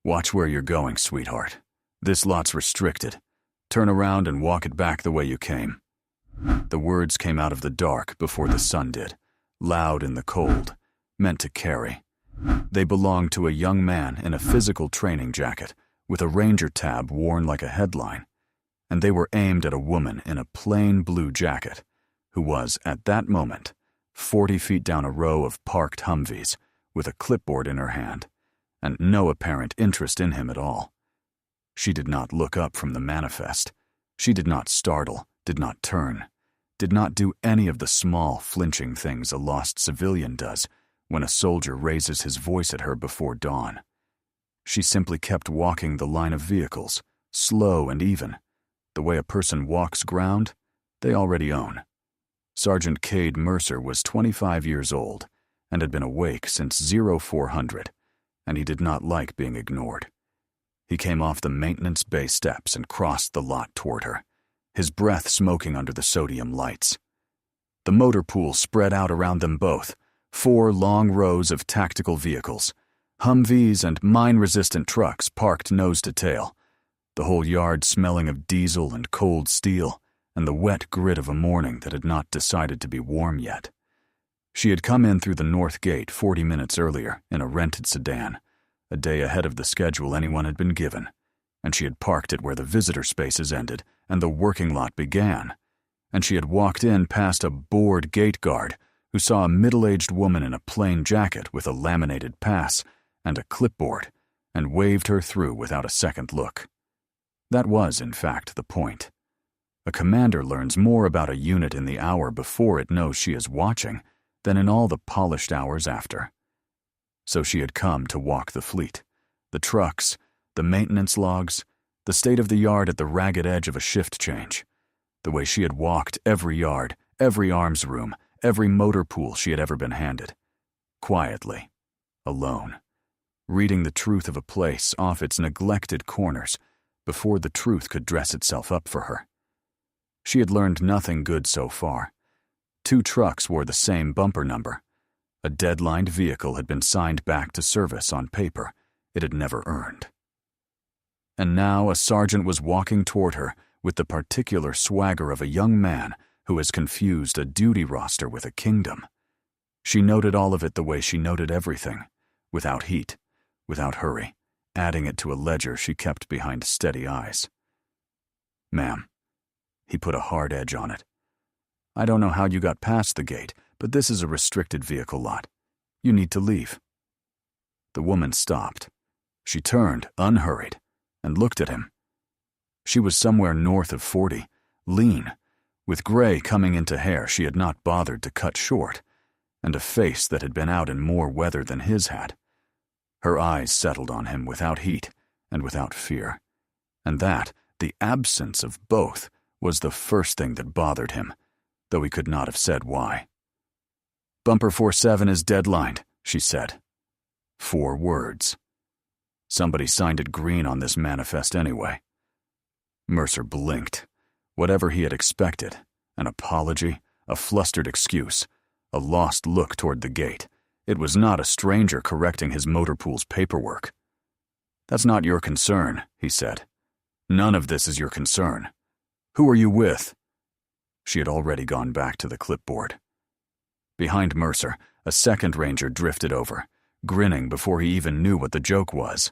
"Watch where you're going, sweetheart. This lot's restricted. Turn around and walk it back the way you came." The words came out of the dark before the sun did, loud in the cold, meant to carry. They belonged to a young man in a physical training jacket with a ranger tab worn like a headline, and they were aimed at a woman in a plain blue jacket who was, at that moment, 40 feet down a row of parked Humvees with a clipboard in her hand, and no apparent interest in him at all. She did not look up from the manifest. She did not startle, did not turn, did not do any of the small, flinching things a lost civilian does when a soldier raises his voice at her before dawn. She simply kept walking the line of vehicles, slow and even, the way a person walks ground they already own. Sergeant Cade Mercer was 25 years old and had been awake since 0400, and he did not like being ignored. He came off the maintenance bay steps and crossed the lot toward her, his breath smoking under the sodium lights. The motor pool spread out around them both, 4 long rows of tactical vehicles, Humvees and mine-resistant trucks parked nose to tail, the whole yard smelling of diesel and cold steel and the wet grit of a morning that had not decided to be warm yet. She had come in through the north gate 40 minutes earlier in a rented sedan, a day ahead of the schedule anyone had been given, and she had parked it where the visitor spaces ended and the working lot began, and she had walked in past a bored gate guard who saw a middle-aged woman in a plain jacket with a laminated pass and a clipboard and waved her through without a second look. That was, in fact, the point. A commander learns more about a unit in the hour before it knows she is watching than in all the polished hours after. So she had come to walk the fleet, the trucks, the maintenance logs, the state of the yard at the ragged edge of a shift change, the way she had walked every yard, every arms room, every motor pool she had ever been handed. Quietly, alone, reading the truth of a place off its neglected corners before the truth could dress itself up for her. She had learned nothing good so far. 2 trucks wore the same bumper number. A deadlined vehicle had been signed back to service on paper it had never earned. And now a sergeant was walking toward her with the particular swagger of a young man who has confused a duty roster with a kingdom. She noted all of it the way she noted everything, without heat, without hurry, adding it to a ledger she kept behind steady eyes. "Ma'am," he put a hard edge on it, "I don't know how you got past the gate, but this is a restricted vehicle lot. You need to leave." The woman stopped. She turned, unhurried, and looked at him. She was somewhere north of 40, lean, with gray coming into hair she had not bothered to cut short, and a face that had been out in more weather than his had. Her eyes settled on him without heat and without fear, and that, the absence of both, was the first thing that bothered him, though he could not have said why. "Bumper 47 is deadlined," she said. 4 words. Somebody signed it green on this manifest anyway. Mercer blinked. Whatever he had expected, an apology, a flustered excuse, a lost look toward the gate, it was not a stranger correcting his motor pool's paperwork. "That's not your concern," he said. "None of this is your concern. Who are you with?" She had already gone back to the clipboard. Behind Mercer, a second ranger drifted over, grinning before he even knew what the joke was.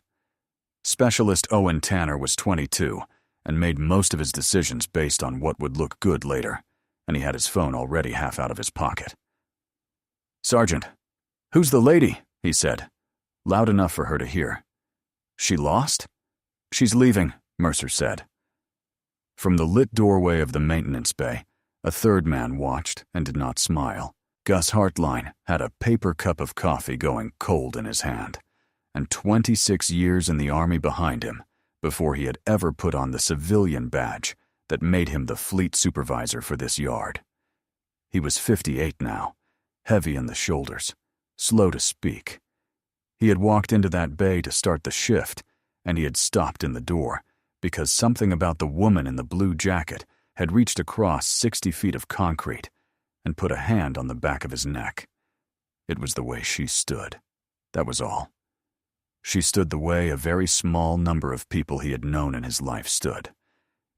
Specialist Owen Tanner was 22 and made most of his decisions based on what would look good later, and he had his phone already half out of his pocket. "Sergeant, who's the lady?" he said, loud enough for her to hear. "She lost?" "She's leaving," Mercer said. From the lit doorway of the maintenance bay, a third man watched and did not smile. Gus Hartline had a paper cup of coffee going cold in his hand, and 26 years in the Army behind him before he had ever put on the civilian badge that made him the fleet supervisor for this yard. He was 58 now, heavy in the shoulders, slow to speak. He had walked into that bay to start the shift, and he had stopped in the door because something about the woman in the blue jacket had reached across 60 feet of concrete and put a hand on the back of his neck. It was the way she stood. That was all. She stood the way a very small number of people he had known in his life stood.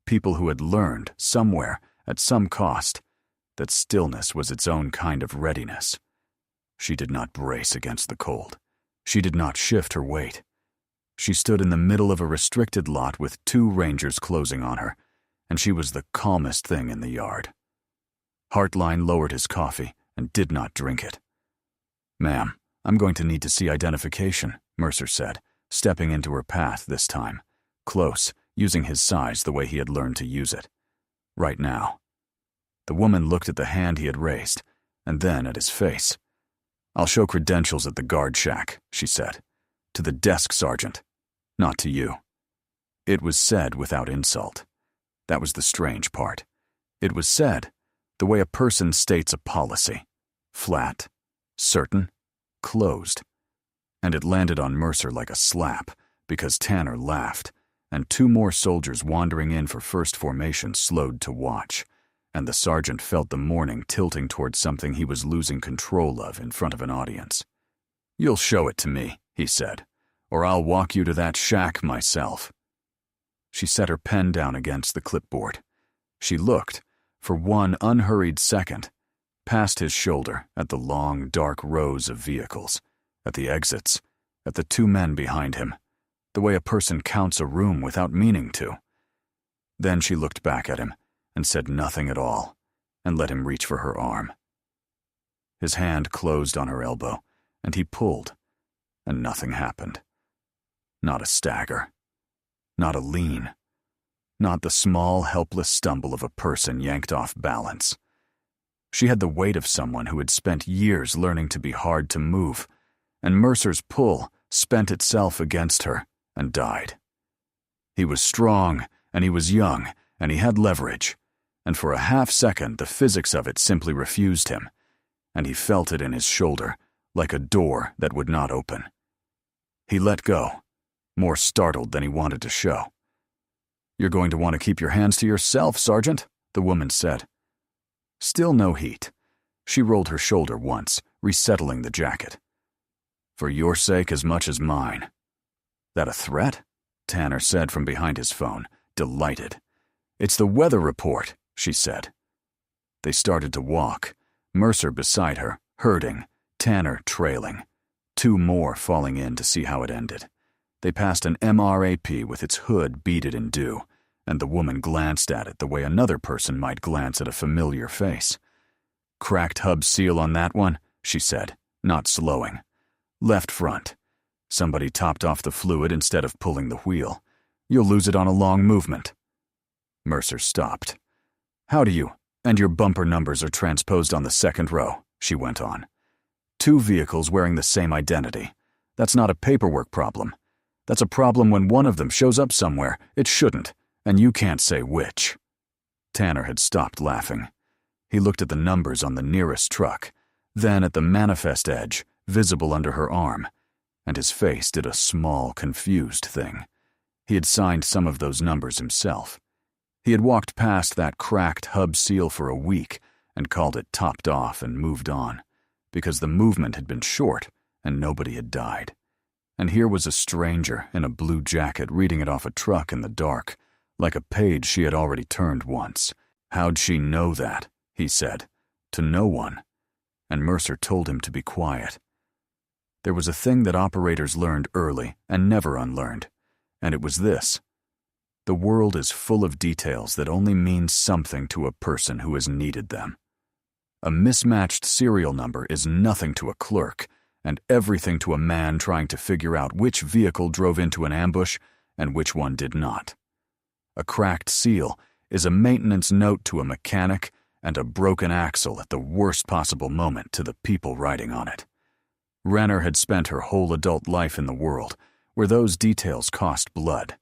People who had learned, somewhere, at some cost, that stillness was its own kind of readiness. She did not brace against the cold. She did not shift her weight. She stood in the middle of a restricted lot with 2 rangers closing on her, and she was the calmest thing in the yard. Hartline lowered his coffee and did not drink it. "Ma'am, I'm going to need to see identification," Mercer said, stepping into her path this time, close, using his size the way he had learned to use it. Right now. The woman looked at the hand he had raised, and then at his face. "I'll show credentials at the guard shack," she said. "To the desk sergeant, not to you." It was said without insult. That was the strange part. It was said the way a person states a policy. Flat, certain, closed. And it landed on Mercer like a slap, because Tanner laughed, and 2 more soldiers wandering in for first formation slowed to watch, and the sergeant felt the morning tilting towards something he was losing control of in front of an audience. "You'll show it to me," he said, "or I'll walk you to that shack myself." She set her pen down against the clipboard. She looked, for one unhurried second, past his shoulder at the long, dark rows of vehicles, at the exits, at the 2 men behind him, the way a person counts a room without meaning to. Then she looked back at him and said nothing at all, and let him reach for her arm. His hand closed on her elbow, and he pulled, and nothing happened. Not a stagger. Not a lean. Not the small, helpless stumble of a person yanked off balance. She had the weight of someone who had spent years learning to be hard to move, and Mercer's pull spent itself against her and died. He was strong, and he was young, and he had leverage, and for a half-second the physics of it simply refused him, and he felt it in his shoulder, like a door that would not open. He let go, more startled than he wanted to show. "You're going to want to keep your hands to yourself, Sergeant," the woman said. Still no heat. She rolled her shoulder once, resettling the jacket. "For your sake as much as mine." "That a threat?" Tanner said from behind his phone, delighted. "It's the weather report," she said. They started to walk, Mercer beside her, herding, Tanner trailing, 2 more falling in to see how it ended. They passed an MRAP with its hood beaded in dew, and the woman glanced at it the way another person might glance at a familiar face. "Cracked hub seal on that one," she said, not slowing. "Left front. Somebody topped off the fluid instead of pulling the wheel. You'll lose it on a long movement." Mercer stopped. "How do you? And your bumper numbers are transposed on the 2nd row," she went on. 2 vehicles wearing the same identity. That's not a paperwork problem. That's a problem when one of them shows up somewhere it shouldn't, and you can't say which." Tanner had stopped laughing. He looked at the numbers on the nearest truck, then at the manifest edge, visible under her arm, and his face did a small, confused thing. He had signed some of those numbers himself. He had walked past that cracked hub seal for a week and called it topped off and moved on, because the movement had been short and nobody had died. And here was a stranger in a blue jacket reading it off a truck in the dark, like a page she had already turned once. How'd she know that? He said. To no one. And Mercer told him to be quiet. There was a thing that operators learned early and never unlearned, and it was this. The world is full of details that only mean something to a person who has needed them. A mismatched serial number is nothing to a clerk, and everything to a man trying to figure out which vehicle drove into an ambush and which one did not. A cracked seal is a maintenance note to a mechanic and a broken axle at the worst possible moment to the people riding on it. Renner had spent her whole adult life in the world where those details cost blood,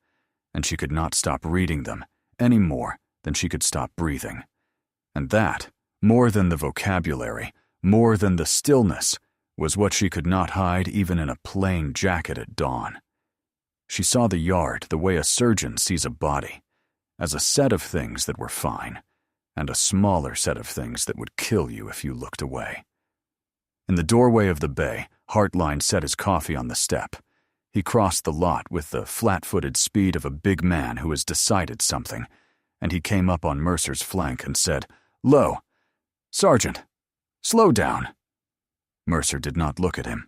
and she could not stop reading them any more than she could stop breathing. And that, more than the vocabulary, more than the stillness, was what she could not hide even in a plain jacket at dawn. She saw the yard the way a surgeon sees a body, as a set of things that were fine, and a smaller set of things that would kill you if you looked away. In the doorway of the bay, Hartline set his coffee on the step. He crossed the lot with the flat-footed speed of a big man who has decided something, and he came up on Mercer's flank and said, "Lo, Sergeant, slow down." Mercer did not look at him.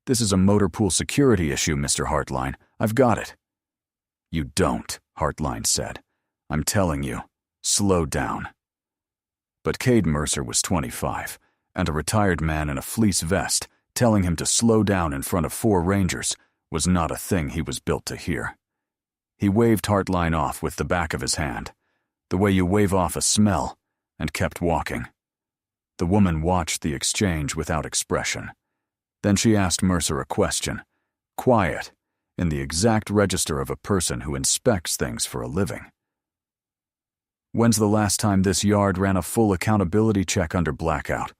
"This is a motor pool security issue, Mr. Hartline. I've got it." "You don't," Hartline said. "I'm telling you, slow down." But Cade Mercer was 25, and a retired man in a fleece vest telling him to slow down in front of 4 Rangers was not a thing he was built to hear. He waved Hartline off with the back of his hand, the way you wave off a smell, and kept walking. The woman watched the exchange without expression. Then she asked Mercer a question, quiet, in the exact register of a person who inspects things for a living. "When's the last time this yard ran a full accountability check under blackout?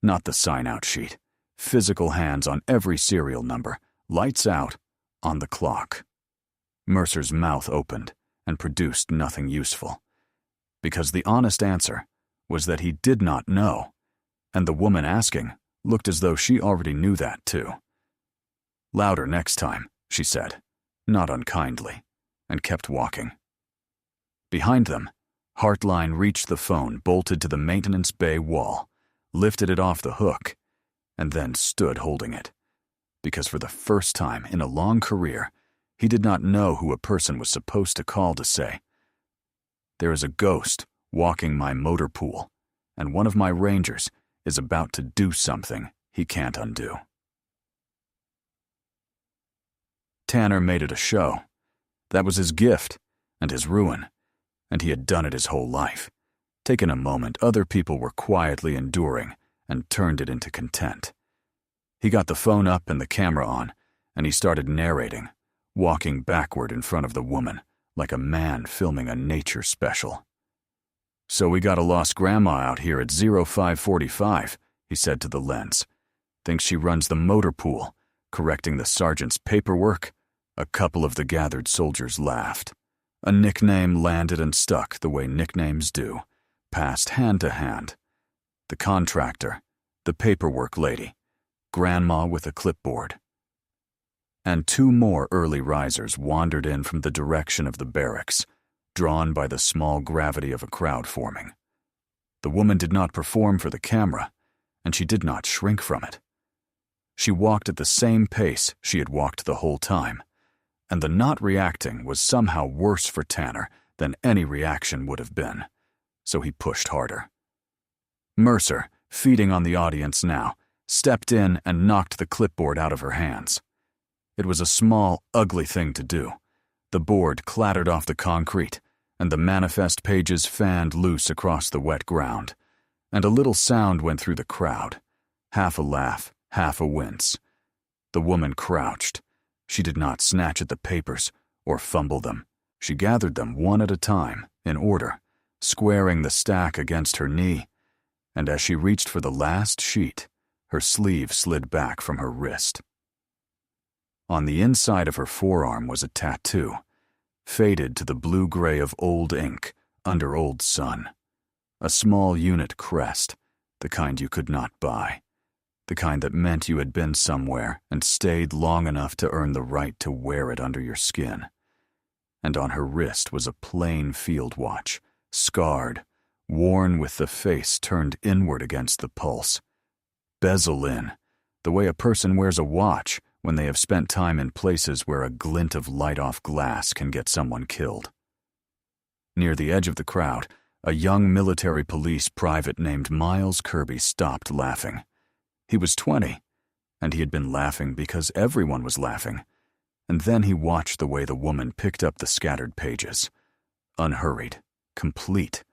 Not the sign-out sheet. Physical hands on every serial number. Lights out, on the clock." Mercer's mouth opened and produced nothing useful, because the honest answer was that he did not know, and the woman asking looked as though she already knew that too. "Louder next time," she said, not unkindly, and kept walking. Behind them, Hartline reached the phone bolted to the maintenance bay wall, lifted it off the hook, and then stood holding it, because for the first time in a long career, he did not know who a person was supposed to call to say, "There is a ghost walking my motor pool, and one of my Rangers is about to do something he can't undo." Tanner made it a show. That was his gift and his ruin, and he had done it his whole life. Taken a moment other people were quietly enduring and turned it into content. He got the phone up and the camera on, and he started narrating, walking backward in front of the woman like a man filming a nature special. "So we got a lost grandma out here at 0545, he said to the lens. "Thinks she runs the motor pool, correcting the sergeant's paperwork." A couple of the gathered soldiers laughed. A nickname landed and stuck the way nicknames do, passed hand to hand. The contractor, the paperwork lady, Grandma with a clipboard. And 2 more early risers wandered in from the direction of the barracks, drawn by the small gravity of a crowd forming. The woman did not perform for the camera, and she did not shrink from it. She walked at the same pace she had walked the whole time, and the not reacting was somehow worse for Tanner than any reaction would have been, so he pushed harder. Mercer, feeding on the audience now, stepped in and knocked the clipboard out of her hands. It was a small, ugly thing to do. The board clattered off the concrete, and the manifest pages fanned loose across the wet ground, and a little sound went through the crowd, half a laugh, half a wince. The woman crouched. She did not snatch at the papers or fumble them. She gathered them one at a time, in order, squaring the stack against her knee, and as she reached for the last sheet, her sleeve slid back from her wrist. On the inside of her forearm was a tattoo, faded to the blue-gray of old ink under old sun. A small unit crest, the kind you could not buy. The kind that meant you had been somewhere and stayed long enough to earn the right to wear it under your skin. And on her wrist was a plain field watch, scarred, worn with the face turned inward against the pulse. Bezel in, the way a person wears a watch when they have spent time in places where a glint of light-off glass can get someone killed. Near the edge of the crowd, a young military police private named Miles Kirby stopped laughing. He was 20, and he had been laughing because everyone was laughing, and then he watched the way the woman picked up the scattered pages. Unhurried, complete,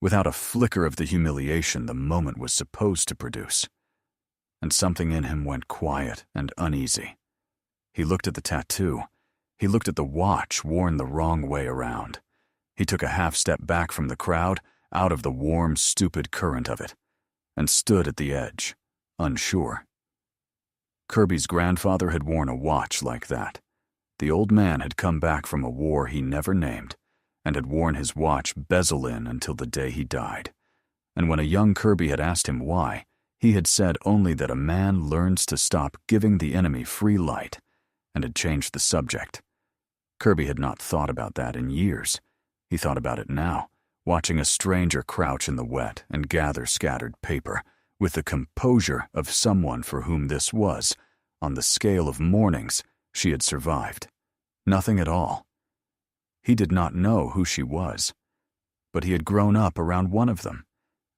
without a flicker of the humiliation the moment was supposed to produce. And something in him went quiet and uneasy. He looked at the tattoo. He looked at the watch worn the wrong way around. He took a half-step back from the crowd, out of the warm, stupid current of it, and stood at the edge, unsure. Kirby's grandfather had worn a watch like that. The old man had come back from a war he never named, and had worn his watch bezel in until the day he died. And when a young Kirby had asked him why, he had said only that a man learns to stop giving the enemy free light and had changed the subject. Kirby had not thought about that in years. He thought about it now, watching a stranger crouch in the wet and gather scattered paper, with the composure of someone for whom this was, on the scale of mornings, she had survived. Nothing at all. He did not know who she was, but he had grown up around one of them,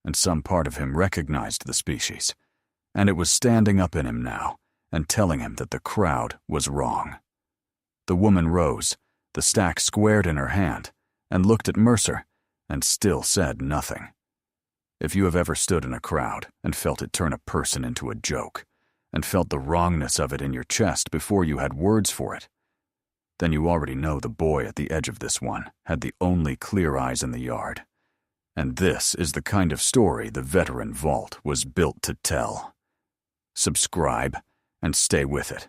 and some part of him recognized the species, and it was standing up in him now and telling him that the crowd was wrong. The woman rose, the stack squared in her hand, and looked at Mercer, and still said nothing. If you have ever stood in a crowd and felt it turn a person into a joke, and felt the wrongness of it in your chest before you had words for it, then you already know the boy at the edge of this one had the only clear eyes in the yard. And this is the kind of story the veteran vault was built to tell. Subscribe and stay with it.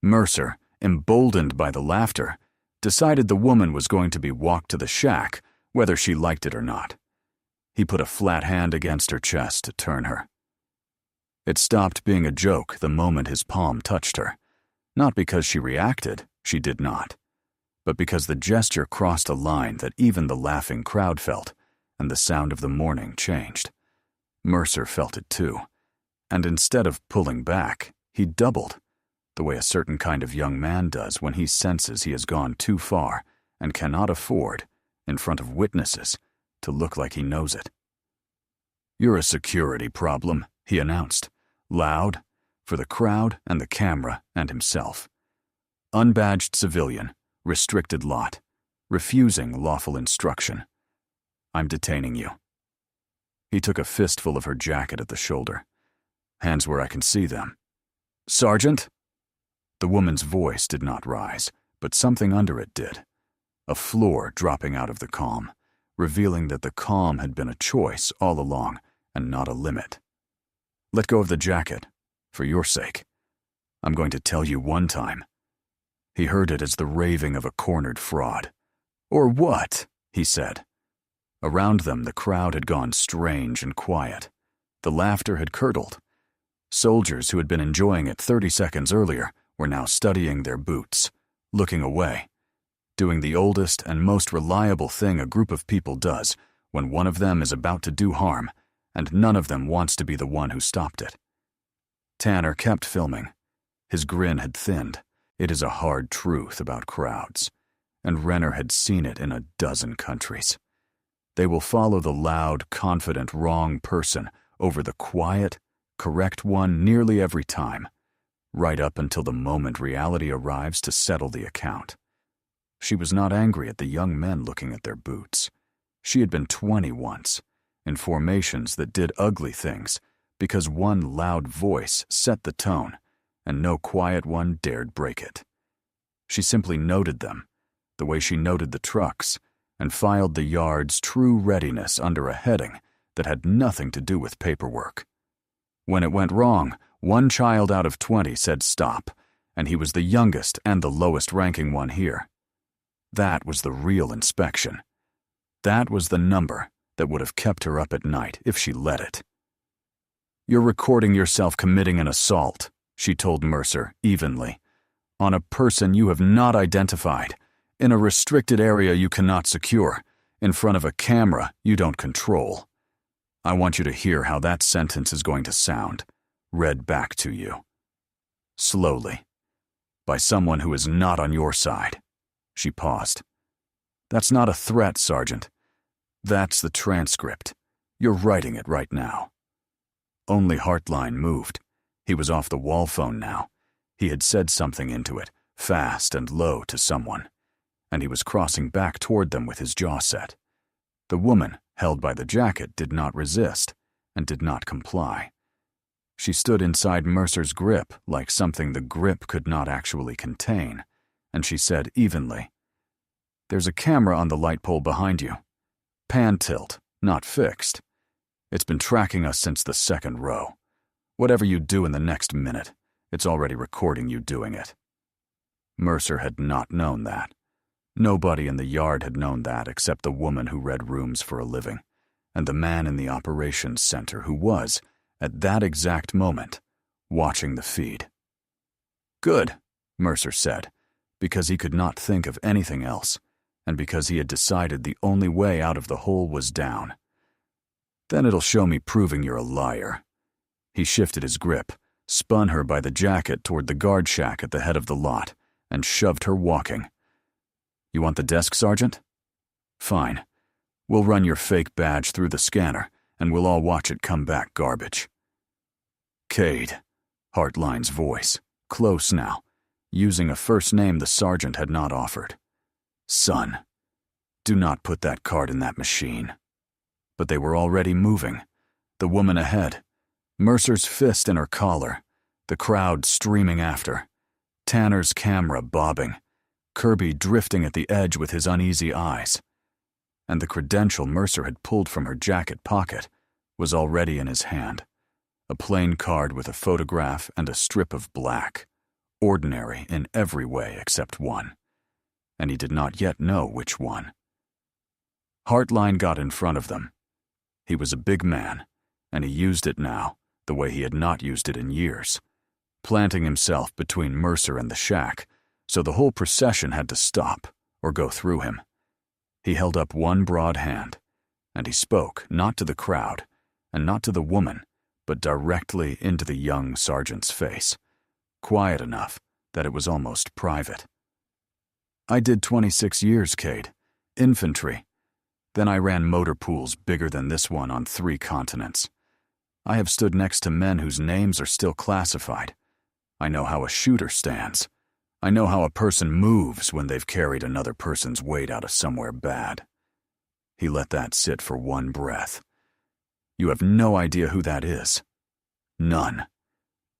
Mercer, emboldened by the laughter, decided the woman was going to be walked to the shack, whether she liked it or not. He put a flat hand against her chest to turn her. It stopped being a joke the moment his palm touched her, not because she reacted, she did not, but because the gesture crossed a line that even the laughing crowd felt, and the sound of the morning changed. Mercer felt it too, and instead of pulling back, he doubled, the way a certain kind of young man does when he senses he has gone too far and cannot afford, in front of witnesses, to look like he knows it. "You're a security problem," he announced, loud, for the crowd and the camera and himself. "Unbadged civilian, restricted lot, refusing lawful instruction. I'm detaining you." He took a fistful of her jacket at the shoulder. "Hands where I can see them." "Sergeant?" The woman's voice did not rise, but something under it did. A floor dropping out of the calm, revealing that the calm had been a choice all along and not a limit. "Let go of the jacket, for your sake. I'm going to tell you one time." He heard it as the raving of a cornered fraud. "Or what?" he said. Around them the crowd had gone strange and quiet. The laughter had curdled. Soldiers who had been enjoying it 30 seconds earlier were now studying their boots, looking away, doing the oldest and most reliable thing a group of people does when one of them is about to do harm, and none of them wants to be the one who stopped it. Tanner kept filming. His grin had thinned. It is a hard truth about crowds, and Renner had seen it in a dozen countries. They will follow the loud, confident, wrong person over the quiet, correct one nearly every time, right up until the moment reality arrives to settle the account. She was not angry at the young men looking at their boots. She had been 20 once, in formations that did ugly things, because one loud voice set the tone, and no quiet one dared break it. She simply noted them, the way she noted the trucks, and filed the yard's true readiness under a heading that had nothing to do with paperwork. When it went wrong, one child out of 20 said stop, and he was the youngest and the lowest-ranking one here. That was the real inspection. That was the number that would have kept her up at night if she let it. "You're recording yourself committing an assault," she told Mercer evenly, "on a person you have not identified, in a restricted area you cannot secure, in front of a camera you don't control. I want you to hear how that sentence is going to sound, read back to you. Slowly, by someone who is not on your side." She paused. "That's not a threat, Sergeant. That's the transcript. You're writing it right now." Only Hartline moved. He was off the wall phone now. He had said something into it, fast and low to someone, and he was crossing back toward them with his jaw set. The woman, held by the jacket, did not resist, and did not comply. She stood inside Mercer's grip like something the grip could not actually contain, and she said evenly, "There's a camera on the light pole behind you. Pan tilt, not fixed. It's been tracking us since the second row. Whatever you do in the next minute, it's already recording you doing it." Mercer had not known that. Nobody in the yard had known that except the woman who read rooms for a living, and the man in the operations center who was, at that exact moment, watching the feed. "Good," Mercer said, because he could not think of anything else, and because he had decided the only way out of the hole was down. Then it'll show me proving you're a liar. He shifted his grip, spun her by the jacket toward the guard shack at the head of the lot, and shoved her walking. You want the desk, Sergeant? Fine. We'll run your fake badge through the scanner, and we'll all watch it come back garbage. Cade, Hartline's voice, close now, using a first name the sergeant had not offered. Son, do not put that card in that machine. But they were already moving. The woman ahead, Mercer's fist in her collar, the crowd streaming after, Tanner's camera bobbing, Kirby drifting at the edge with his uneasy eyes. And the credential Mercer had pulled from her jacket pocket was already in his hand, a plain card with a photograph and a strip of black, ordinary in every way except one, and he did not yet know which one. Hartline got in front of them. He was a big man, and he used it now the way he had not used it in years, planting himself between Mercer and the shack, so the whole procession had to stop or go through him. He held up one broad hand, and he spoke not to the crowd and not to the woman, but directly into the young sergeant's face, quiet enough that it was almost private. I did 26 years, Cade. Infantry. Then I ran motor pools bigger than this one on 3 continents. I have stood next to men whose names are still classified. I know how a shooter stands. I know how a person moves when they've carried another person's weight out of somewhere bad. He let that sit for one breath. You have no idea who that is. None.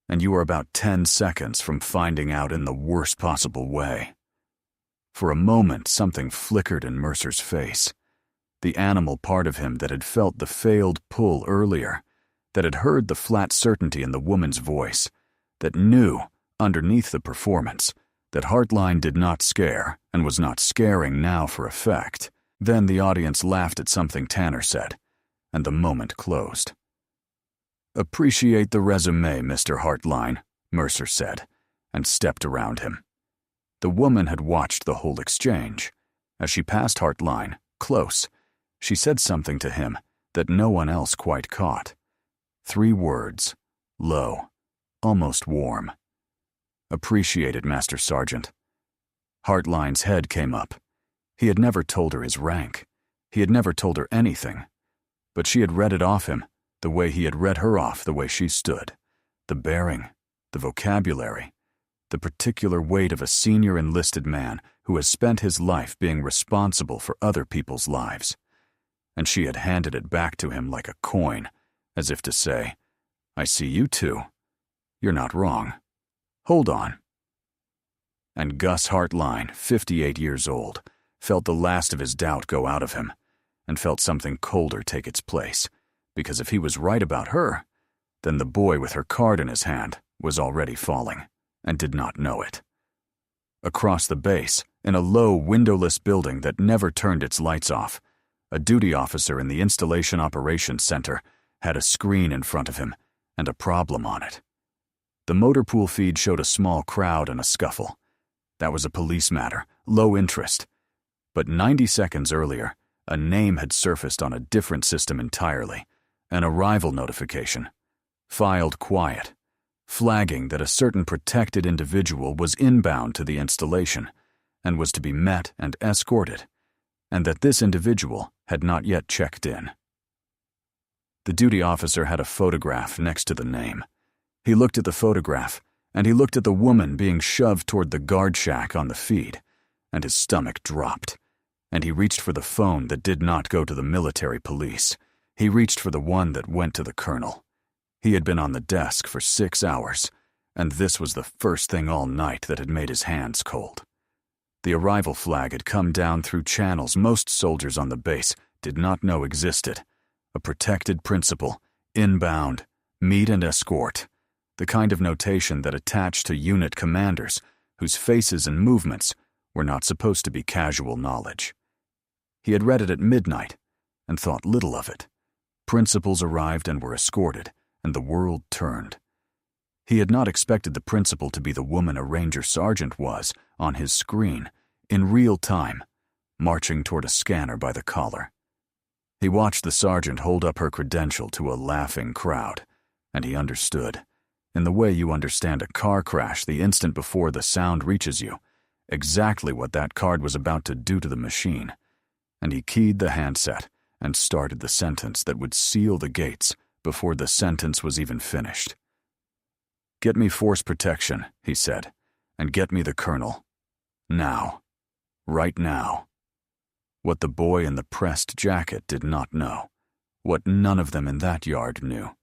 And you are about 10 seconds from finding out in the worst possible way. For a moment, something flickered in Mercer's face. The animal part of him that had felt the failed pull earlier, that had heard the flat certainty in the woman's voice, that knew, underneath the performance, that Hartline did not scare and was not scaring now for effect. Then the audience laughed at something Tanner said, and the moment closed. Appreciate the resume, Mr. Hartline, Mercer said, and stepped around him. The woman had watched the whole exchange. As she passed Hartline, close, she said something to him that no one else quite caught. 3 words, low, almost warm. Appreciate it, Master Sergeant. Hartline's head came up. He had never told her his rank. He had never told her anything. But she had read it off him, the way he had read her off the way she stood. The bearing, the vocabulary, the particular weight of a senior enlisted man who has spent his life being responsible for other people's lives. And she had handed it back to him like a coin, as if to say, I see you too. You're not wrong. Hold on. And Gus Hartline, 58 years old, felt the last of his doubt go out of him, and felt something colder take its place, because if he was right about her, then the boy with her card in his hand was already falling, and did not know it. Across the base, in a low, windowless building that never turned its lights off, a duty officer in the Installation Operations Center had a screen in front of him and a problem on it. The motor pool feed showed a small crowd and a scuffle. That was a police matter, low interest. But 90 seconds earlier, a name had surfaced on a different system entirely, an arrival notification, filed quiet, flagging that a certain protected individual was inbound to the installation and was to be met and escorted, and that this individual had not yet checked in. The duty officer had a photograph next to the name. He looked at the photograph, and he looked at the woman being shoved toward the guard shack on the feed, and his stomach dropped, and he reached for the phone that did not go to the military police. He reached for the one that went to the colonel. He had been on the desk for 6 hours, and this was the first thing all night that had made his hands cold. The arrival flag had come down through channels most soldiers on the base did not know existed. A protected principal, inbound, meet and escort, the kind of notation that attached to unit commanders whose faces and movements were not supposed to be casual knowledge. He had read it at midnight and thought little of it. Principals arrived and were escorted, and the world turned. He had not expected the principal to be the woman a ranger sergeant was, on his screen, in real time, marching toward a scanner by the collar. He watched the sergeant hold up her credential to a laughing crowd, and he understood, in the way you understand a car crash the instant before the sound reaches you, exactly what that card was about to do to the machine, and he keyed the handset and started the sentence that would seal the gates before the sentence was even finished. "Get me force protection," he said, "and get me the colonel. Now. Right now." What the boy in the pressed jacket did not know, what none of them in that yard knew,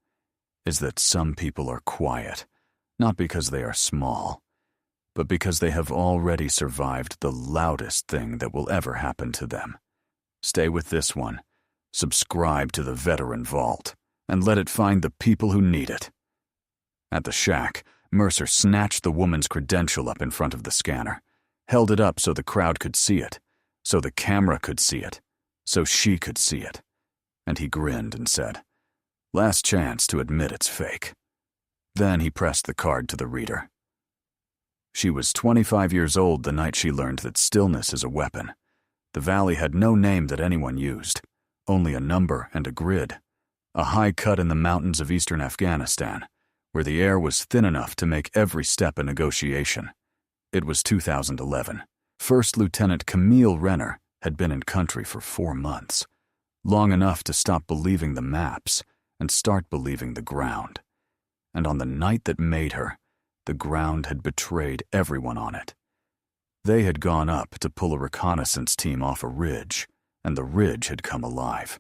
is that some people are quiet, not because they are small, but because they have already survived the loudest thing that will ever happen to them. Stay with this one, subscribe to the Veteran Vault, and let it find the people who need it. At the shack, Mercer snatched the woman's credential up in front of the scanner, held it up so the crowd could see it, so the camera could see it, so she could see it, and he grinned and said, "Last chance to admit it's fake." Then he pressed the card to the reader. She was 25 years old the night she learned that stillness is a weapon. The valley had no name that anyone used, only a number and a grid, a high cut in the mountains of eastern Afghanistan, where the air was thin enough to make every step a negotiation. It was 2011. First Lieutenant Camille Renner had been in country for 4 months, long enough to stop believing the maps and start believing the ground. And on the night that made her, the ground had betrayed everyone on it. They had gone up to pull a reconnaissance team off a ridge, and the ridge had come alive.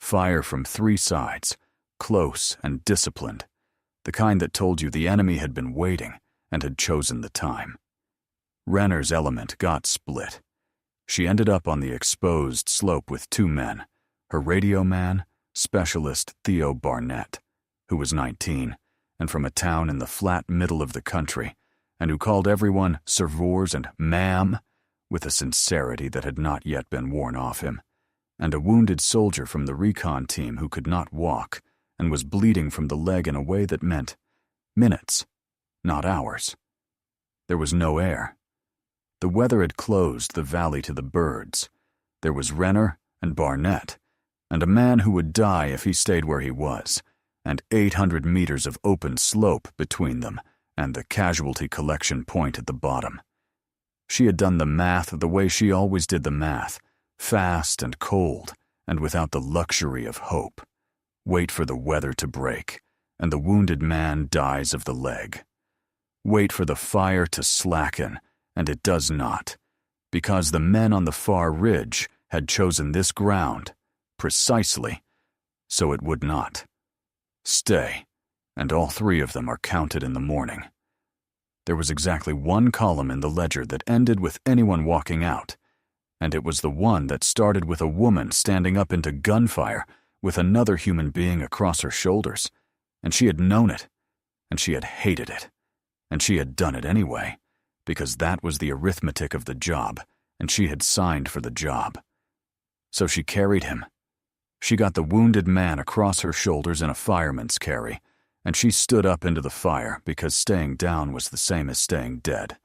Fire from 3 sides, close and disciplined, the kind that told you the enemy had been waiting and had chosen the time. Renner's element got split. She ended up on the exposed slope with 2 men, her radio man, Specialist Theo Barnett, who was 19 and from a town in the flat middle of the country, and who called everyone servors and ma'am with a sincerity that had not yet been worn off him, and a wounded soldier from the recon team who could not walk and was bleeding from the leg in a way that meant minutes, not hours. There was no air. The weather had closed the valley to the birds. There was Renner and Barnett, and a man who would die if he stayed where he was, and 800 meters of open slope between them and the casualty collection point at the bottom. She had done the math the way she always did the math, fast and cold, and without the luxury of hope. Wait for the weather to break, and the wounded man dies of the leg. Wait for the fire to slacken, and it does not, because the men on the far ridge had chosen this ground, precisely, so it would not. Stay, and all 3 of them are counted in the morning. There was exactly 1 column in the ledger that ended with anyone walking out, and it was the one that started with a woman standing up into gunfire with another human being across her shoulders, and she had known it, and she had hated it, and she had done it anyway, because that was the arithmetic of the job, and she had signed for the job. So she carried him. She got the wounded man across her shoulders in a fireman's carry, and she stood up into the fire because staying down was the same as staying dead,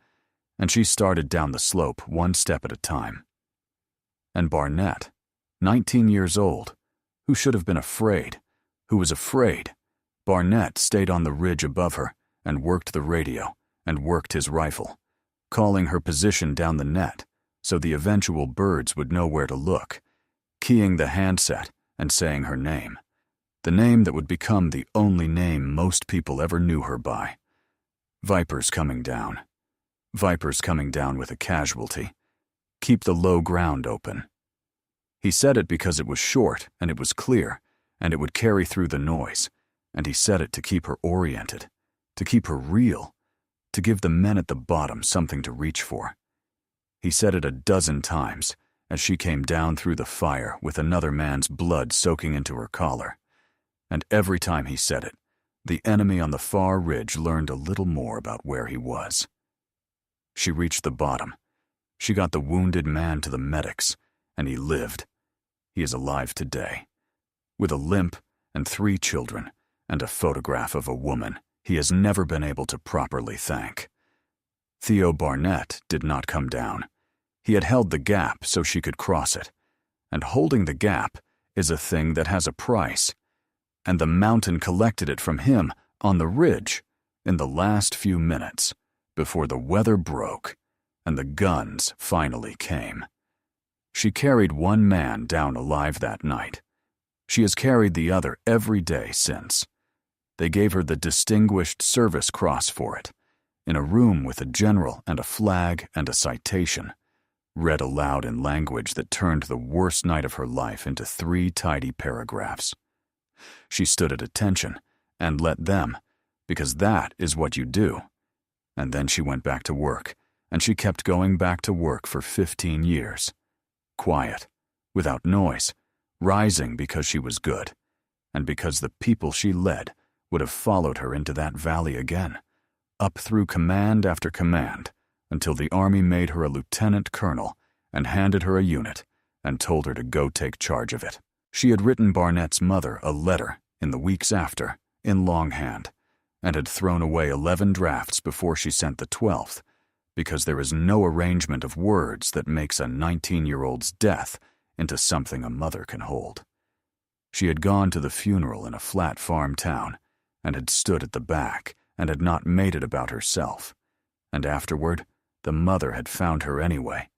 and she started down the slope 1 step at a time. And Barnett, 19 years old, who should have been afraid, who was afraid, Barnett stayed on the ridge above her and worked the radio and worked his rifle, calling her position down the net so the eventual birds would know where to look, keying the handset and saying her name, the name that would become the only name most people ever knew her by. Vipers coming down. Vipers coming down with a casualty. Keep the low ground open. He said it because it was short and it was clear, and it would carry through the noise, and he said it to keep her oriented, to keep her real, to give the men at the bottom something to reach for. He said it a dozen times as she came down through the fire with another man's blood soaking into her collar, and every time he said it, the enemy on the far ridge learned a little more about where he was. She reached the bottom. She got the wounded man to the medics, and he lived. He is alive today, with a limp and 3 children and a photograph of a woman he has never been able to properly thank. Theo Barnett did not come down. He had held the gap so she could cross it, and holding the gap is a thing that has a price, and the mountain collected it from him on the ridge in the last few minutes before the weather broke and the guns finally came. She carried one man down alive that night. She has carried the other every day since. They gave her the Distinguished Service Cross for it, in a room with a general and a flag and a citation, read aloud in language that turned the worst night of her life into 3 tidy paragraphs. She stood at attention and let them, because that is what you do. And then she went back to work, and she kept going back to work for 15 years. Quiet, without noise, rising because she was good, and because the people she led would have followed her into that valley again, up through command after command, until the army made her a lieutenant colonel and handed her a unit and told her to go take charge of it. She had written Barnett's mother a letter in the weeks after, in longhand, and had thrown away 11 drafts before she sent the 12th, because there is no arrangement of words that makes a 19-year-old's death into something a mother can hold. She had gone to the funeral in a flat farm town, and had stood at the back, and had not made it about herself, and afterward the mother had found her anyway,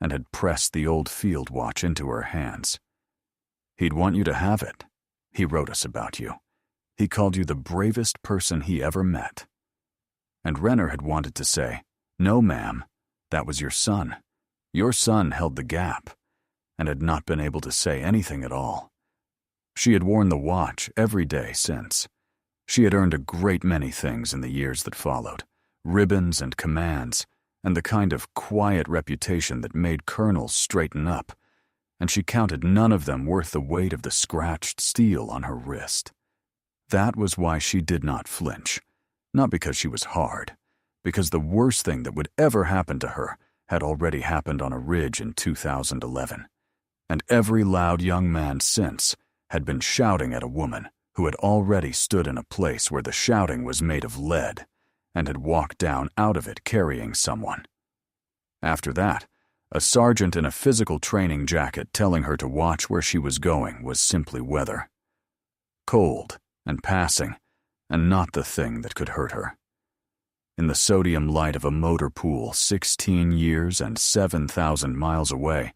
and had pressed the old field watch into her hands. He'd want you to have it. He wrote us about you. He called you the bravest person he ever met. And Renner had wanted to say, "No, ma'am, that was your son. Your son held the gap," and had not been able to say anything at all. She had worn the watch every day since. She had earned a great many things in the years that followed, ribbons and commands, and the kind of quiet reputation that made colonels straighten up, and she counted none of them worth the weight of the scratched steel on her wrist. That was why she did not flinch, not because she was hard, because the worst thing that would ever happen to her had already happened on a ridge in 2011, and every loud young man since had been shouting at a woman who had already stood in a place where the shouting was made of lead and had walked down out of it carrying someone. After that, a sergeant in a physical training jacket telling her to watch where she was going was simply weather. Cold and passing, and not the thing that could hurt her. In the sodium light of a motor pool 16 years and 7,000 miles away,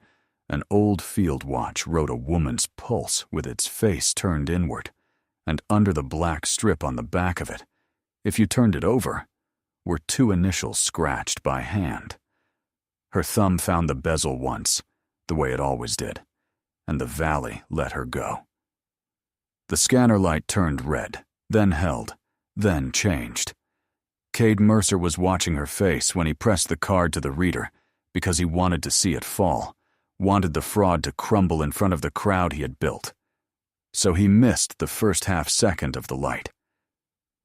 an old field watch wrote a woman's pulse with its face turned inward, and under the black strip on the back of it, if you turned it over, were 2 initials scratched by hand. Her thumb found the bezel once, the way it always did, and the valley let her go. The scanner light turned red, then held, then changed. Cade Mercer was watching her face when he pressed the card to the reader because he wanted to see it fall, wanted the fraud to crumble in front of the crowd he had built. So he missed the first half-second of the light.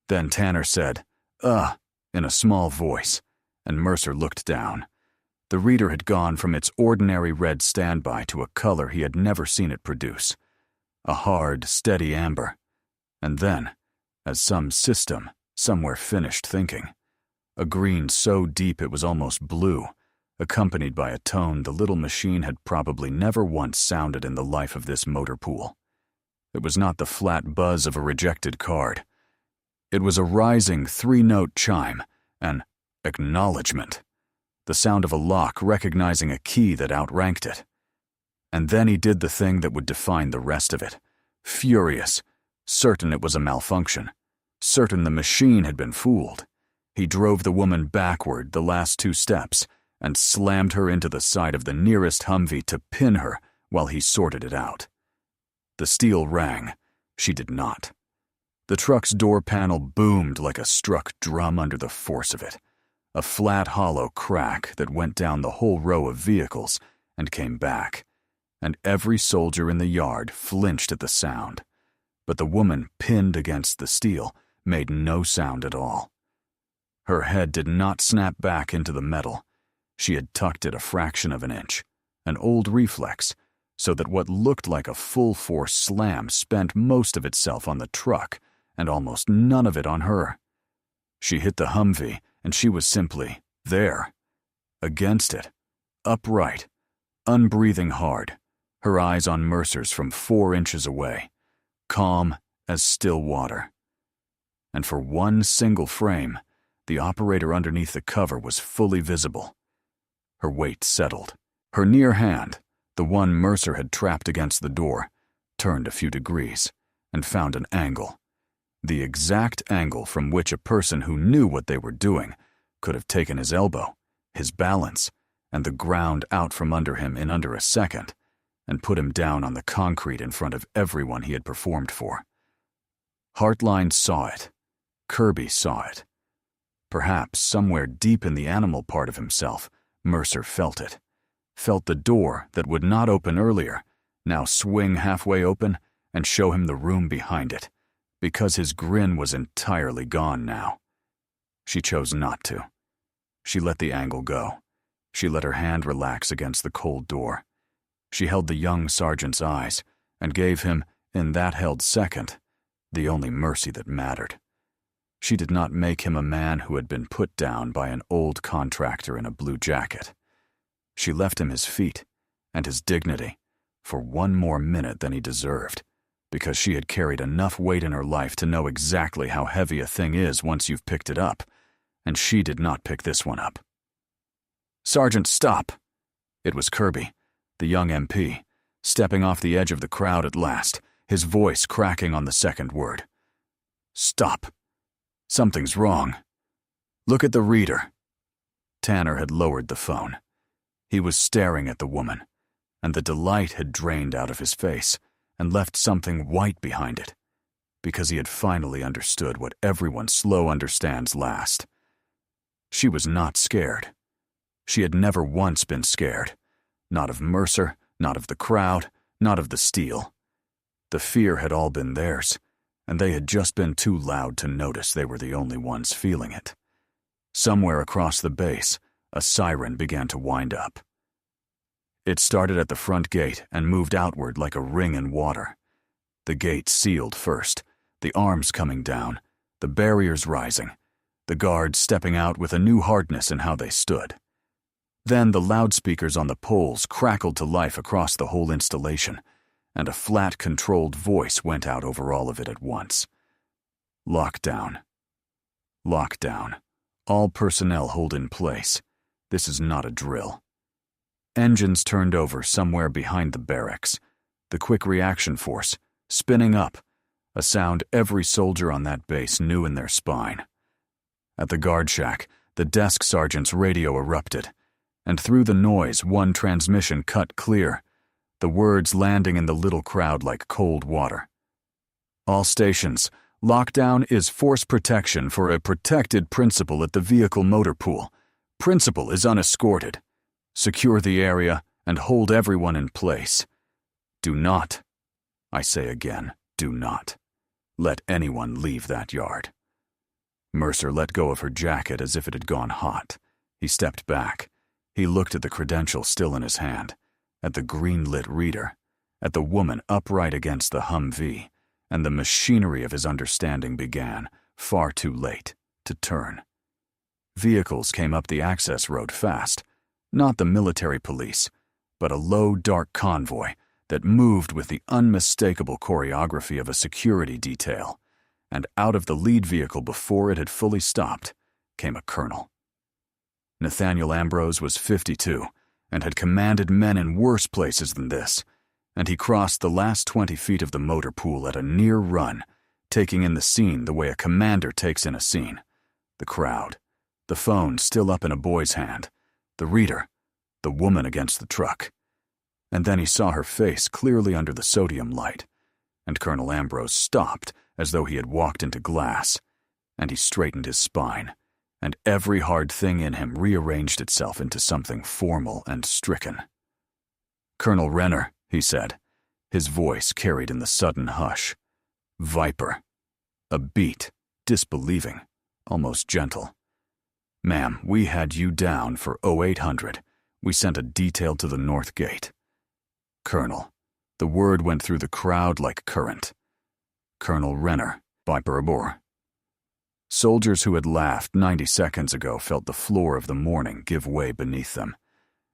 Then Tanner said, in a small voice, and Mercer looked down. The reader had gone from its ordinary red standby to a color he had never seen it produce, a hard, steady amber, and then, as some system somewhere finished thinking, a green so deep it was almost blue, accompanied by a tone the little machine had probably never once sounded in the life of this motor pool. It was not the flat buzz of a rejected card. It was a rising 3-note chime, an acknowledgement, the sound of a lock recognizing a key that outranked it. And then he did the thing that would define the rest of it, furious, certain it was a malfunction, certain the machine had been fooled. He drove the woman backward the last 2 steps and slammed her into the side of the nearest Humvee to pin her while he sorted it out. The steel rang. She did not. The truck's door panel boomed like a struck drum under the force of it, a flat, hollow crack that went down the whole row of vehicles and came back, and every soldier in the yard flinched at the sound. But the woman pinned against the steel made no sound at all. Her head did not snap back into the metal. She had tucked it a fraction of an inch, an old reflex, so that what looked like a full-force slam spent most of itself on the truck and almost none of it on her. She hit the Humvee, and she was simply there, against it, upright, unbreathing hard, her eyes on Mercer's from 4 inches away, calm as still water. And for one single frame, the operator underneath the cover was fully visible. Her weight settled. Her near hand, the one Mercer had trapped against the door, turned a few degrees and found an angle. The exact angle from which a person who knew what they were doing could have taken his elbow, his balance, and the ground out from under him in under a second, and put him down on the concrete in front of everyone he had performed for. Hartline saw it. Kirby saw it. Perhaps somewhere deep in the animal part of himself, Mercer felt it. Felt the door that would not open earlier now swing halfway open and show him the room behind it, because his grin was entirely gone now. She chose not to. She let the angle go. She let her hand relax against the cold door. She held the young sergeant's eyes and gave him, in that held second, the only mercy that mattered. She did not make him a man who had been put down by an old contractor in a blue jacket. She left him his feet and his dignity for one more minute than he deserved, because she had carried enough weight in her life to know exactly how heavy a thing is once you've picked it up, and she did not pick this one up. "Sergeant, stop!" It was Kirby, the young MP, stepping off the edge of the crowd at last, his voice cracking on the second word. "Stop. Something's wrong. Look at the reader." Tanner had lowered the phone. He was staring at the woman, and the delight had drained out of his face and left something white behind it, because he had finally understood what everyone slow understands last. She was not scared. She had never once been scared. Not of Mercer, not of the crowd, not of the steel. The fear had all been theirs, and they had just been too loud to notice they were the only ones feeling it. Somewhere across the base, a siren began to wind up. It started at the front gate and moved outward like a ring in water. The gate sealed first, the arms coming down, the barriers rising, the guards stepping out with a new hardness in how they stood. Then the loudspeakers on the poles crackled to life across the whole installation, and a flat, controlled voice went out over all of it at once. "Lockdown. Lockdown. All personnel hold in place. This is not a drill." Engines turned over somewhere behind the barracks. The quick reaction force, spinning up, a sound every soldier on that base knew in their spine. At the guard shack, the desk sergeant's radio erupted, and through the noise one transmission cut clear, the words landing in the little crowd like cold water. "All stations, lockdown is force protection for a protected principal at the vehicle motor pool. Principal is unescorted. Secure the area and hold everyone in place. Do not, I say again, do not, let anyone leave that yard." Mercer let go of her jacket as if it had gone hot. He stepped back. He looked at the credential still in his hand, at the green-lit reader, at the woman upright against the Humvee, and the machinery of his understanding began, far too late, to turn. Vehicles came up the access road fast, not the military police, but a low, dark convoy that moved with the unmistakable choreography of a security detail, and out of the lead vehicle before it had fully stopped came a colonel. Nathaniel Ambrose was 52 and had commanded men in worse places than this, and he crossed the last 20 feet of the motor pool at a near run, taking in the scene the way a commander takes in a scene. The crowd, the phone still up in a boy's hand, the reader, the woman against the truck. And then he saw her face clearly under the sodium light, and Colonel Ambrose stopped as though he had walked into glass, and he straightened his spine, and every hard thing in him rearranged itself into something formal and stricken. "Colonel Renner," he said, his voice carried in the sudden hush. "Viper." A beat, disbelieving, almost gentle. "Ma'am, we had you down for 0800. We sent a detail to the north gate." "Colonel." The word went through the crowd like current. "Colonel Renner, Viper aboard." Soldiers who had laughed 90 seconds ago felt the floor of the morning give way beneath them,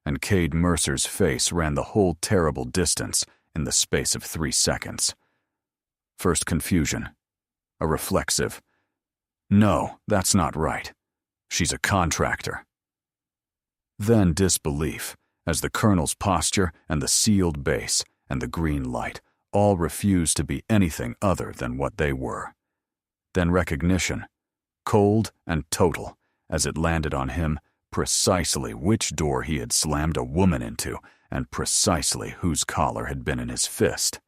and Cade Mercer's face ran the whole terrible distance in the space of 3 seconds. First confusion, a reflexive, "No, that's not right. She's a contractor." Then disbelief, as the colonel's posture and the sealed base and the green light all refused to be anything other than what they were. Then recognition, cold and total, as it landed on him precisely which door he had slammed a woman into and precisely whose collar had been in his fist.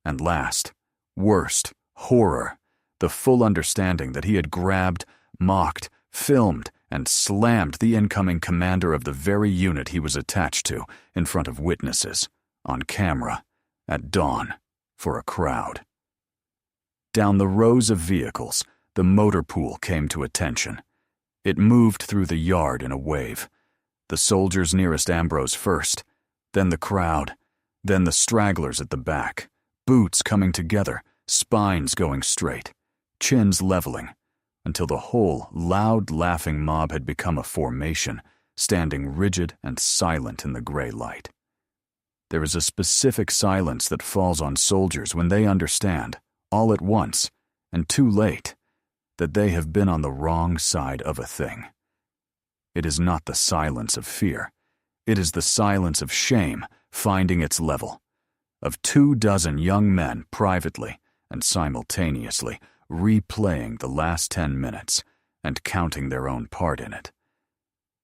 And last, worst, horror, the full understanding that he had grabbed, mocked, filmed, and slammed the incoming commander of the very unit he was attached to in front of witnesses, on camera, at dawn, for a crowd. Down the rows of vehicles, the motor pool came to attention. It moved through the yard in a wave. The soldiers nearest Ambrose first, then the crowd, then the stragglers at the back, boots coming together, spines going straight, chins leveling, until the whole loud, laughing mob had become a formation, standing rigid and silent in the gray light. There is a specific silence that falls on soldiers when they understand, all at once, and too late, that they have been on the wrong side of a thing. It is not the silence of fear. It is the silence of shame finding its level, of 24 young men privately and simultaneously replaying the last 10 minutes and counting their own part in it.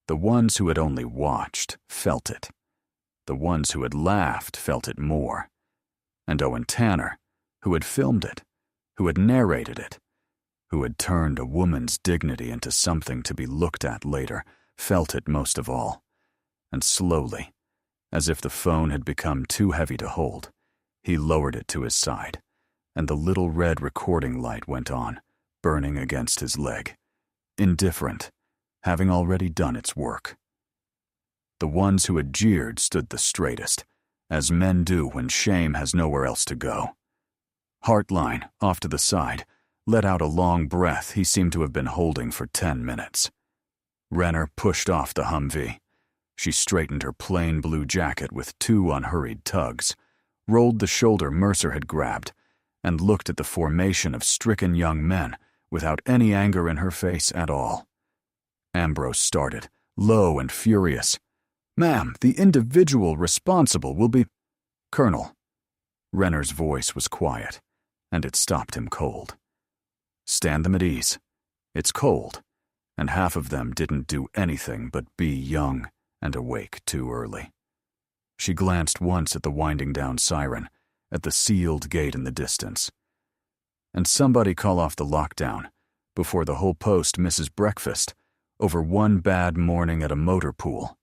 The ones who had only watched felt it. The ones who had laughed felt it more. And Owen Tanner, who had filmed it, who had narrated it, who had turned a woman's dignity into something to be looked at later, felt it most of all. And slowly, as if the phone had become too heavy to hold, he lowered it to his side, and the little red recording light went on, burning against his leg, indifferent, having already done its work. The ones who had jeered stood the straightest, as men do when shame has nowhere else to go. Hartline, off to the side, let out a long breath he seemed to have been holding for 10 minutes. Renner pushed off the Humvee. She straightened her plain blue jacket with 2 unhurried tugs, rolled the shoulder Mercer had grabbed, and looked at the formation of stricken young men without any anger in her face at all. Ambrose started, low and furious. "Ma'am, the individual responsible will be—" "Colonel." Renner's voice was quiet, and it stopped him cold. "Stand them at ease. It's cold, and half of them didn't do anything but be young and awake too early." She glanced once at the winding down siren, at the sealed gate in the distance. "And somebody call off the lockdown before the whole post misses breakfast over one bad morning at a motor pool."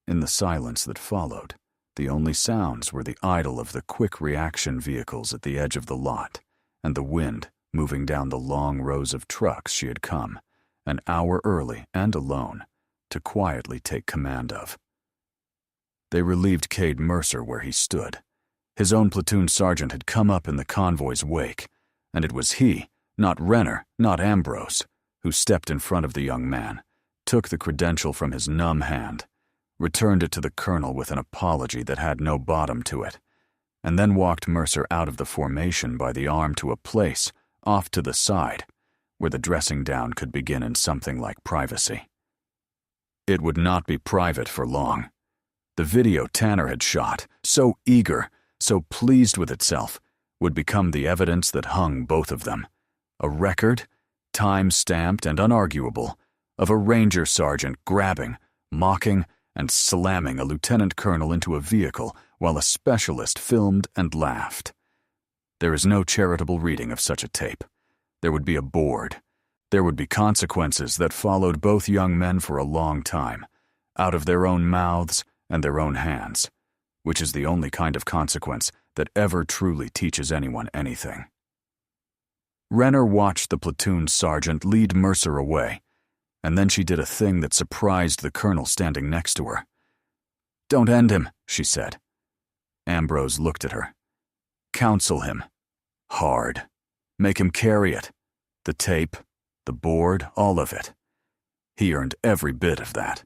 In the silence that followed, the only sounds were the idle of the quick reaction vehicles at the edge of the lot and the wind moving down the long rows of trucks she had come, an hour early and alone, to quietly take command of. They relieved Cade Mercer where he stood. His own platoon sergeant had come up in the convoy's wake, and it was he, not Renner, not Ambrose, who stepped in front of the young man, took the credential from his numb hand, returned it to the colonel with an apology that had no bottom to it, and then walked Mercer out of the formation by the arm to a place off to the side, where the dressing down could begin in something like privacy. It would not be private for long. The video Tanner had shot, so eager, so pleased with itself, would become the evidence that hung both of them. A record, time-stamped and unarguable, of a ranger sergeant grabbing, mocking, and slamming a lieutenant colonel into a vehicle while a specialist filmed and laughed. There is no charitable reading of such a tape. There would be a board. There would be consequences that followed both young men for a long time, out of their own mouths and their own hands, which is the only kind of consequence that ever truly teaches anyone anything. Renner watched the platoon sergeant lead Mercer away, and then she did a thing that surprised the colonel standing next to her. "Don't end him," she said. Ambrose looked at her. "Counsel him. Hard. Make him carry it. The tape, the board, all of it. He earned every bit of that.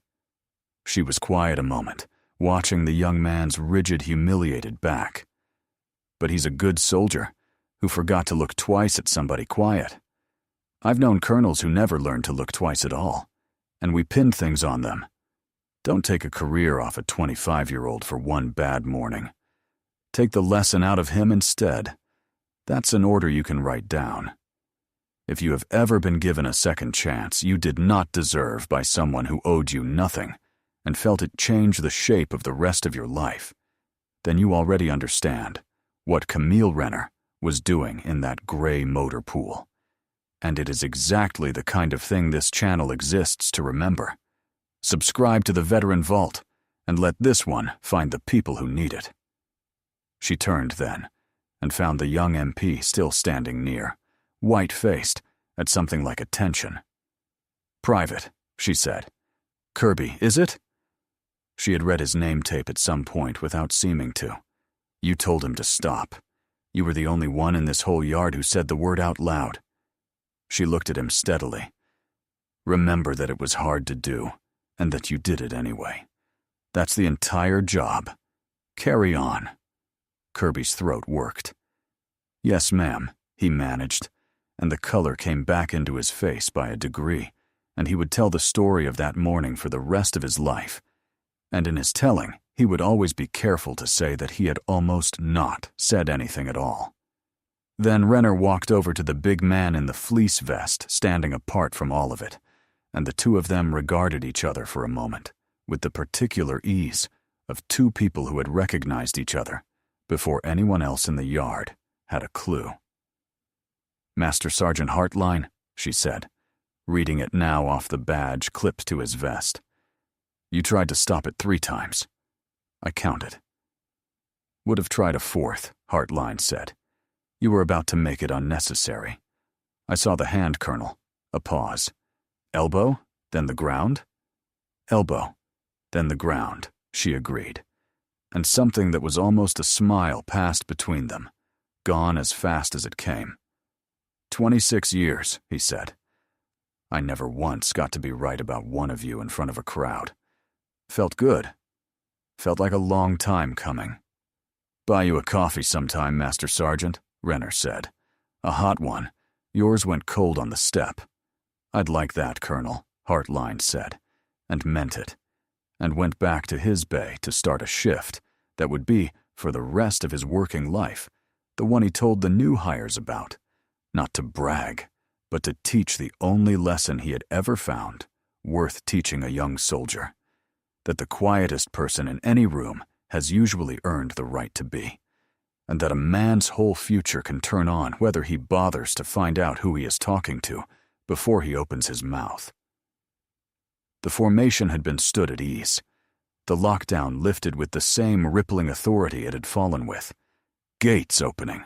She was quiet a moment, watching the young man's rigid, humiliated back. But he's a good soldier who forgot to look twice at somebody quiet. I've known colonels who never learned to look twice at all, and we pinned things on them. Don't take a career off a 25-year-old for one bad morning. Take the lesson out of him instead. That's an order you can write down. If you have ever been given a second chance you did not deserve by someone who owed you nothing and felt it change the shape of the rest of your life, then you already understand what Camille Renner was doing in that gray motor pool. And it is exactly the kind of thing this channel exists to remember. Subscribe to the Veteran Vault and let this one find the people who need it. She turned then and found the young MP still standing near, white-faced, at something like attention. "Private," she said. "Kirby, is it?" She had read his name tape at some point without seeming to. "You told him to stop. You were the only one in this whole yard who said the word out loud." She looked at him steadily. "Remember that it was hard to do, and that you did it anyway. That's the entire job. Carry on." Kirby's throat worked. "Yes, ma'am," he managed, and the color came back into his face by a degree, and he would tell the story of that morning for the rest of his life. And in his telling, he would always be careful to say that he had almost not said anything at all. Then Renner walked over to the big man in the fleece vest standing apart from all of it, and the two of them regarded each other for a moment, with the particular ease of two people who had recognized each other before anyone else in the yard had a clue. "Master Sergeant Hartline," she said, reading it now off the badge clipped to his vest. "You tried to stop it 3 times. I counted." "Would have tried a 4th, Hartline said. "You were about to make it unnecessary. I saw the hand, Colonel." A pause. "Elbow, then the ground?" "Elbow, then the ground," she agreed. And something that was almost a smile passed between them, gone as fast as it came. 26 years, he said. "I never once got to be right about one of you in front of a crowd. Felt good. Felt like a long time coming." "Buy you a coffee sometime, Master Sergeant," Renner said. "A hot one. Yours went cold on the step." "I'd like that, Colonel," Hartline said, and meant it, and went back to his bay to start a shift that would be, for the rest of his working life, the one he told the new hires about, not to brag, but to teach the only lesson he had ever found worth teaching a young soldier, that the quietest person in any room has usually earned the right to be, and that a man's whole future can turn on whether he bothers to find out who he is talking to before he opens his mouth. The formation had been stood at ease. The lockdown lifted with the same rippling authority it had fallen with. Gates opening.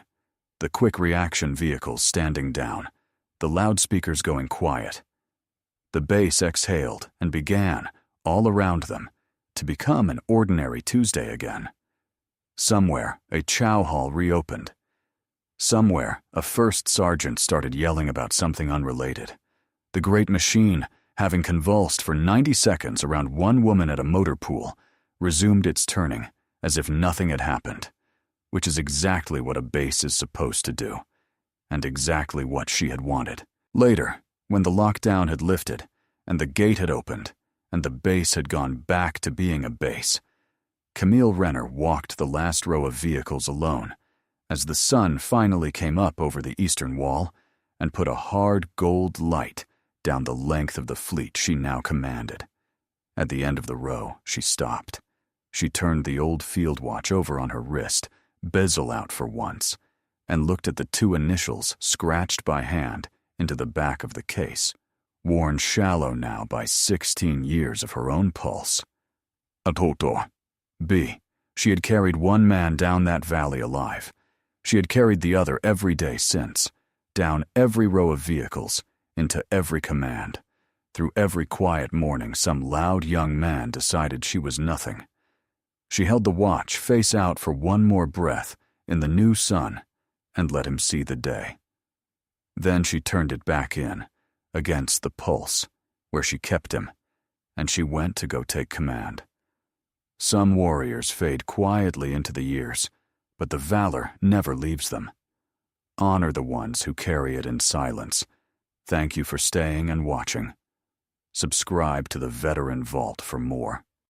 The quick reaction vehicles standing down. The loudspeakers going quiet. The base exhaled and began, all around them, to become an ordinary Tuesday again. Somewhere, a chow hall reopened. Somewhere, a first sergeant started yelling about something unrelated. The great machine, having convulsed for 90 seconds around one woman at a motor pool, resumed its turning as if nothing had happened, which is exactly what a base is supposed to do, and exactly what she had wanted. Later, when the lockdown had lifted, and the gate had opened, and the base had gone back to being a base, Camille Renner walked the last row of vehicles alone, as the sun finally came up over the eastern wall and put a hard gold light down the length of the fleet she now commanded. At the end of the row, she stopped. She turned the old field watch over on her wrist, bezel out for once, and looked at the 2 initials scratched by hand into the back of the case, worn shallow now by 16 years of her own pulse. Atoto. B. She had carried one man down that valley alive. She had carried the other every day since, down every row of vehicles, into every command. Through every quiet morning some loud young man decided she was nothing. She held the watch face out for one more breath in the new sun and let him see the day. Then she turned it back in, against the pulse, where she kept him, and she went to go take command. Some warriors fade quietly into the years, but the valor never leaves them. Honor the ones who carry it in silence. Thank you for staying and watching. Subscribe to the Veteran Vault for more.